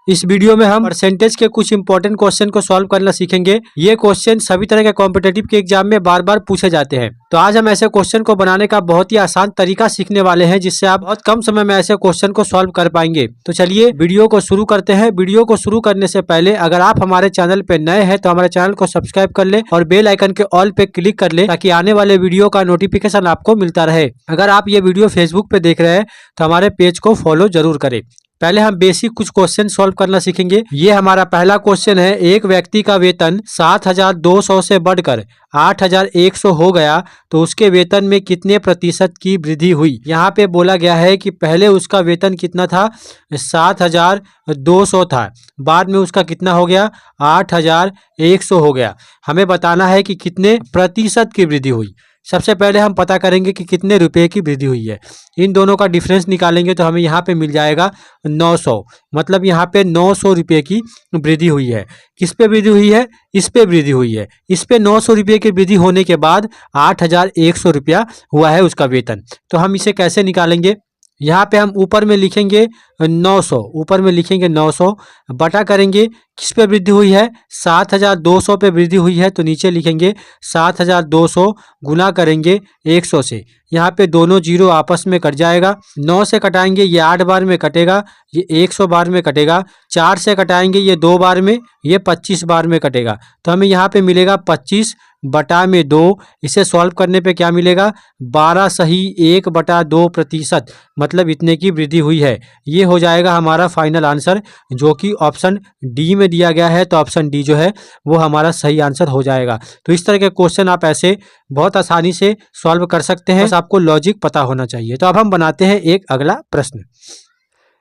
इस वीडियो में हम परसेंटेज के कुछ इंपॉर्टेंट क्वेश्चन को सॉल्व करना सीखेंगे। ये क्वेश्चन सभी तरह के कॉम्पिटेटिव के एग्जाम में बार बार पूछे जाते हैं। तो आज हम ऐसे क्वेश्चन को बनाने का बहुत ही आसान तरीका सीखने वाले हैं, जिससे आप बहुत कम समय में ऐसे क्वेश्चन को सॉल्व कर पाएंगे। तो चलिए वीडियो को शुरू करते हैं। वीडियो को शुरू करने से पहले अगर आप हमारे चैनल पे नए हैं तो हमारे चैनल को सब्सक्राइब कर ले और बेल आइकन के ऑल पे क्लिक कर ले, ताकि आने वाले वीडियो का नोटिफिकेशन आपको मिलता रहे। अगर आप ये वीडियो फेसबुक पे देख रहे हैं तो हमारे पेज को फॉलो जरूर करें। पहले हम बेसिक कुछ क्वेश्चन सॉल्व करना सीखेंगे। ये हमारा पहला क्वेश्चन है। एक व्यक्ति का वेतन 7,200 से बढ़कर 8,100 हो गया तो उसके वेतन में कितने प्रतिशत की वृद्धि हुई। यहाँ पे बोला गया है कि पहले उसका वेतन कितना था, 7,200 था, बाद में उसका कितना हो गया, 8,100 हो गया। हमें बताना है कि कितने प्रतिशत की वृद्धि हुई। सबसे पहले हम पता करेंगे कि कितने रुपए की वृद्धि हुई है। इन दोनों का डिफरेंस निकालेंगे तो हमें यहाँ पे मिल जाएगा 900। मतलब यहाँ पे 900 रुपये की वृद्धि हुई है। किस पे वृद्धि हुई है, इस पे वृद्धि हुई है। इस पे 900 रुपये की वृद्धि होने के बाद 8,100 रुपया हुआ है उसका वेतन। तो हम इसे कैसे निकालेंगे, यहाँ पे हम ऊपर में लिखेंगे 900, ऊपर में लिखेंगे 900 बटा करेंगे किस पे वृद्धि हुई है, 7,200 पे वृद्धि हुई है, तो नीचे लिखेंगे 7,200 गुना करेंगे 100 से। यहाँ पे दोनों जीरो आपस में कट जाएगा। 9 से कटाएंगे ये 8 बार में कटेगा, ये 100 बार में कटेगा। 4 से कटाएंगे ये 2 बार में, ये 25 बार में कटेगा। तो हमें यहाँ पे मिलेगा 25 बटा में 2। इसे सॉल्व करने पे क्या मिलेगा, 12 सही 1/2%, मतलब इतने की वृद्धि हुई है। ये हो जाएगा हमारा फाइनल आंसर, जो कि ऑप्शन डी में दिया गया है। तो ऑप्शन डी जो है वो हमारा सही आंसर हो जाएगा। तो इस तरह के क्वेश्चन आप ऐसे बहुत आसानी से सॉल्व कर सकते हैं, बस आपको लॉजिक पता होना चाहिए। तो अब हम बनाते हैं एक अगला प्रश्न।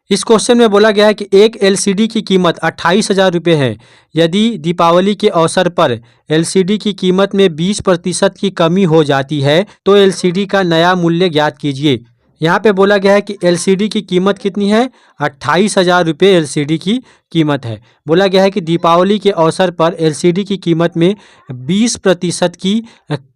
इस क्वेश्चन में बोला गया है कि एक एलसीडी की कीमत 28,000 रुपये है। यदि दीपावली के अवसर पर एलसीडी की कीमत में 20% की कमी हो जाती है तो एलसीडी का नया मूल्य ज्ञात कीजिए। यहाँ पे बोला गया है कि एलसीडी की कीमत कितनी है, 28,000 रुपये एलसीडी की कीमत है। बोला गया है कि दीपावली के अवसर पर एलसीडी की कीमत में 20% की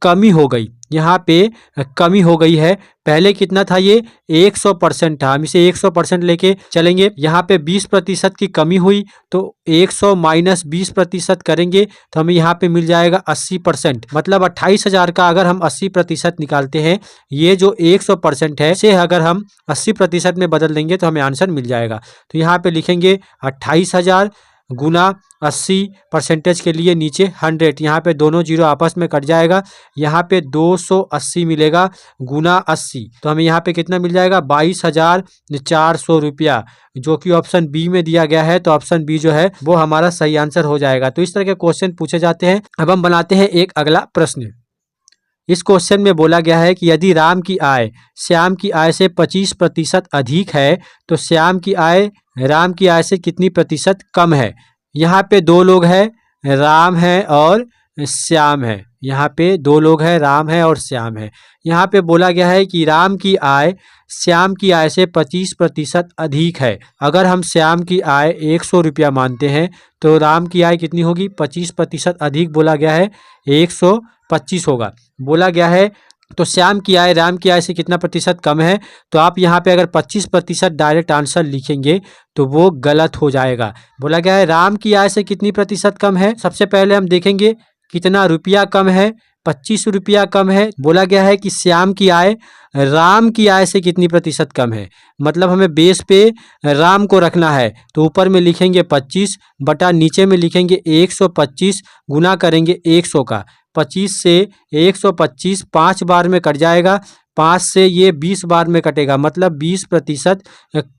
कमी हो गई। यहाँ पे कमी हो गई है। पहले कितना था, ये 100% था। हम इसे 100% लेके चलेंगे। यहाँ पे 20% की कमी हुई तो 100 माइनस 20% करेंगे तो हमें यहाँ पे मिल जाएगा 80%। मतलब 28,000 का अगर हम 80% निकालते हैं, ये जो 100% है से अगर हम 80% में बदल देंगे तो हमें आंसर मिल जाएगा। तो यहाँ पे लिखेंगे 28,000 गुना 80% के लिए नीचे 100, यहाँ पे दोनों जीरो आपस में कट जाएगा। यहाँ पे 280 मिलेगा गुना 80, तो हमें यहाँ पे कितना मिल जाएगा, 22,400 रुपया, जो कि ऑप्शन बी में दिया गया है। तो ऑप्शन बी जो है वो हमारा सही आंसर हो जाएगा। तो इस तरह के क्वेश्चन पूछे जाते हैं। अब हम बनाते हैं एक अगला प्रश्न। इस क्वेश्चन में बोला गया है कि यदि राम की आय श्याम की आय से 25% अधिक है तो श्याम की आय राम की आय से कितनी प्रतिशत कम है। यहाँ पे दो लोग हैं, राम है और श्याम है। यहाँ पे दो लोग हैं, राम है और श्याम है। यहाँ पे बोला गया है कि राम की आय श्याम की आय से 25% अधिक है। अगर हम श्याम की आय 100 रुपया मानते हैं तो राम की आय कितनी होगी, 25% अधिक बोला गया है 125 होगा। बोला गया है तो श्याम की आय राम की आय से कितना प्रतिशत कम है। तो आप यहाँ पे अगर 25% डायरेक्ट आंसर लिखेंगे तो वो गलत हो जाएगा। बोला गया है राम की आय से कितनी प्रतिशत कम है। सबसे पहले हम देखेंगे कितना रुपया कम है, 25 रुपया कम है। बोला गया है कि श्याम की आय राम की आय से कितनी प्रतिशत कम है। मतलब हमें बेस पे राम को रखना है, तो ऊपर में लिखेंगे 25 बटा नीचे में लिखेंगे 125 गुना करेंगे 100 का। 25 से 125 5 बार में कट जाएगा, 5 से ये 20 बार में कटेगा, मतलब 20%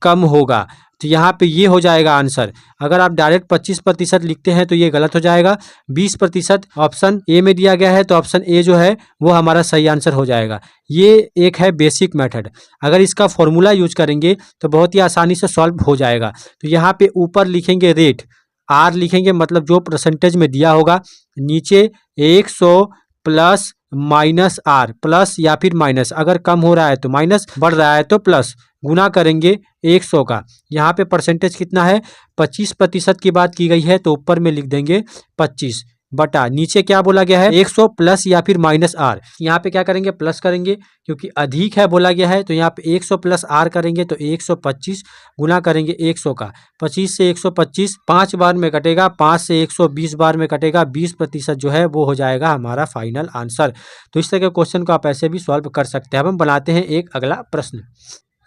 कम होगा। तो यहाँ पे ये हो जाएगा आंसर। अगर आप डायरेक्ट 25% लिखते हैं तो ये गलत हो जाएगा। 20% ऑप्शन ए में दिया गया है, तो ऑप्शन ए जो है वो हमारा सही आंसर हो जाएगा। ये एक है बेसिक मेथड। अगर इसका फॉर्मूला यूज करेंगे तो बहुत ही आसानी से सॉल्व हो जाएगा। तो यहाँ पे ऊपर लिखेंगे रेट, आर लिखेंगे, मतलब जो परसेंटेज में दिया होगा। नीचे 100 प्लस माइनस आर, प्लस या फिर माइनस, अगर कम हो रहा है तो माइनस, बढ़ रहा है तो प्लस, गुना करेंगे 100 का। यहाँ पे परसेंटेज कितना है, 25% की बात की गई है, तो ऊपर में लिख देंगे 25। बटा नीचे क्या बोला गया है 100 प्लस या फिर माइनस आर। यहाँ पे क्या करेंगे प्लस करेंगे क्योंकि अधिक है बोला गया है, तो यहाँ पे 100 प्लस आर करेंगे तो 125 गुना करेंगे 100 का, 25 से 125 5 बार में कटेगा, 5 से 120 बार में कटेगा, 20% जो है वो हो जाएगा हमारा फाइनल आंसर। तो इस तरह के क्वेश्चन को आप ऐसे भी सॉल्व कर सकते हैं। अब हम बनाते हैं एक अगला प्रश्न।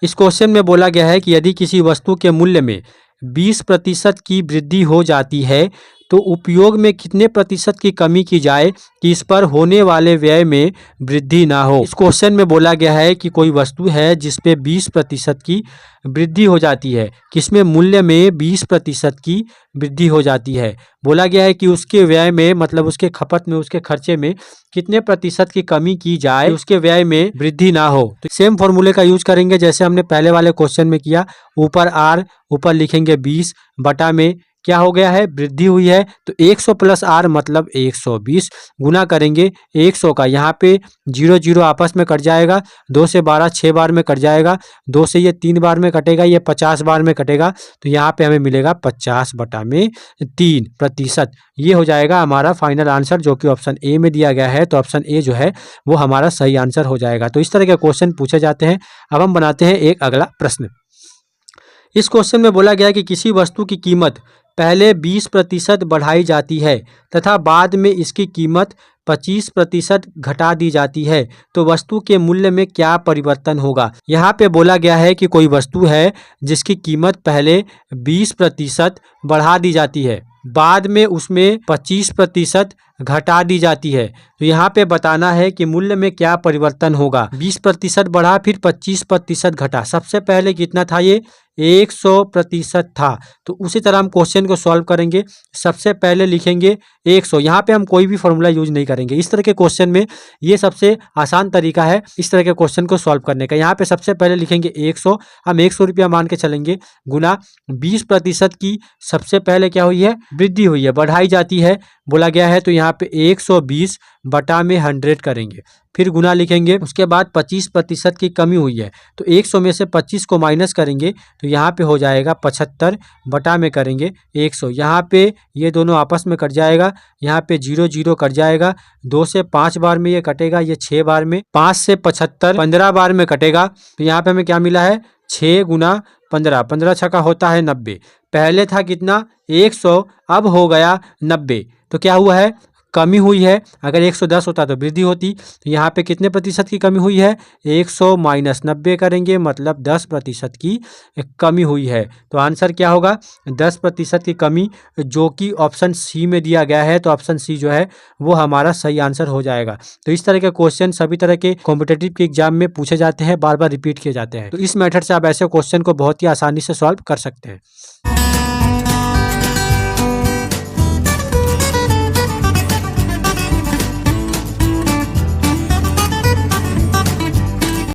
इस क्वेश्चन में बोला गया है कि यदि किसी वस्तु के मूल्य में 20% की वृद्धि हो जाती है तो उपयोग में कितने प्रतिशत की कमी की जाए कि इस पर होने वाले व्यय में वृद्धि ना हो। इस क्वेश्चन में बोला गया है कि कोई वस्तु है जिस पे 20% की वृद्धि हो जाती है, किसमें मूल्य में 20% की वृद्धि हो जाती है। बोला गया है कि उसके व्यय में मतलब उसके खपत में, उसके खर्चे में कितने प्रतिशत की कमी की जाए, उसके व्यय में वृद्धि ना हो। तो सेम फॉर्मूले का यूज करेंगे जैसे हमने पहले वाले क्वेश्चन में किया। ऊपर आर, ऊपर लिखेंगे 20 बटा में क्या हो गया है वृद्धि हुई है, तो 100 प्लस आर मतलब 120 गुना करेंगे 100 का, यहाँ पे 0 0 आपस में कट जाएगा, 2 से 12 6 बार में कट जाएगा, 2 से ये 3 बार में कटेगा, ये 50 बार में कटेगा, तो यहाँ पे हमें मिलेगा 50 बटा में 3%। ये हो जाएगा हमारा फाइनल आंसर जो कि ऑप्शन ए में दिया गया है। तो ऑप्शन ए जो है वो हमारा सही आंसर हो जाएगा। तो इस तरह के क्वेश्चन पूछे जाते हैं। अब हम बनाते हैं एक अगला प्रश्न। इस क्वेश्चन में बोला गया है कि किसी वस्तु की कीमत पहले 20% बढ़ाई जाती है तथा बाद में इसकी कीमत 25% घटा दी जाती है, तो वस्तु के मूल्य में क्या परिवर्तन होगा। यहाँ पे बोला गया है कि कोई वस्तु है जिसकी कीमत पहले 20% बढ़ा दी जाती है, बाद में उसमें 25% घटा दी जाती है। तो यहाँ पे बताना है कि मूल्य में क्या परिवर्तन होगा। 20% बढ़ा फिर 25% घटा। सबसे पहले कितना था ये 100% था, तो उसी तरह हम क्वेश्चन को सॉल्व करेंगे। सबसे पहले लिखेंगे 100, यहाँ पे हम कोई भी फॉर्मूला यूज नहीं करेंगे। इस तरह के क्वेश्चन में ये सबसे आसान तरीका है इस तरह के क्वेश्चन को सॉल्व करने का। यहाँ पे सबसे पहले लिखेंगे 100, हम 100 रुपया मान के चलेंगे, गुना 20% की सबसे पहले क्या हुई है वृद्धि हुई है, बढ़ाई जाती है बोला गया है, तो यहाँ पे 120 बटा में 100 करेंगे, फिर गुना लिखेंगे। उसके बाद 25% की कमी हुई है, तो 100 में से 25 को माइनस करेंगे, तो यहाँ पे हो जाएगा 75 बटा में करेंगे 100। यहाँ पे ये दोनों आपस में कट जाएगा, यहाँ पे 0 0 कट जाएगा, 2 से 5 बार में ये कटेगा, ये 6 बार में, 5 से 75 15 बार में कटेगा, तो यहाँ पे हमें क्या मिला है 6 गुना 15, 15 छक्का होता है 90। पहले था कितना 100, अब हो गया 90, तो क्या हुआ है कमी हुई है। अगर 110 होता तो वृद्धि होती, तो यहाँ पे कितने प्रतिशत की कमी हुई है 100 माइनस 90 करेंगे, मतलब 10% की कमी हुई है। तो आंसर क्या होगा 10% की कमी, जो कि ऑप्शन सी में दिया गया है। तो ऑप्शन सी जो है वो हमारा सही आंसर हो जाएगा। तो इस तरह के क्वेश्चन सभी तरह के कॉम्पिटेटिव के एग्जाम में पूछे जाते हैं, बार बार रिपीट किए जाते हैं। तो इस मेथड से आप ऐसे क्वेश्चन को बहुत ही आसानी से सॉल्व कर सकते हैं।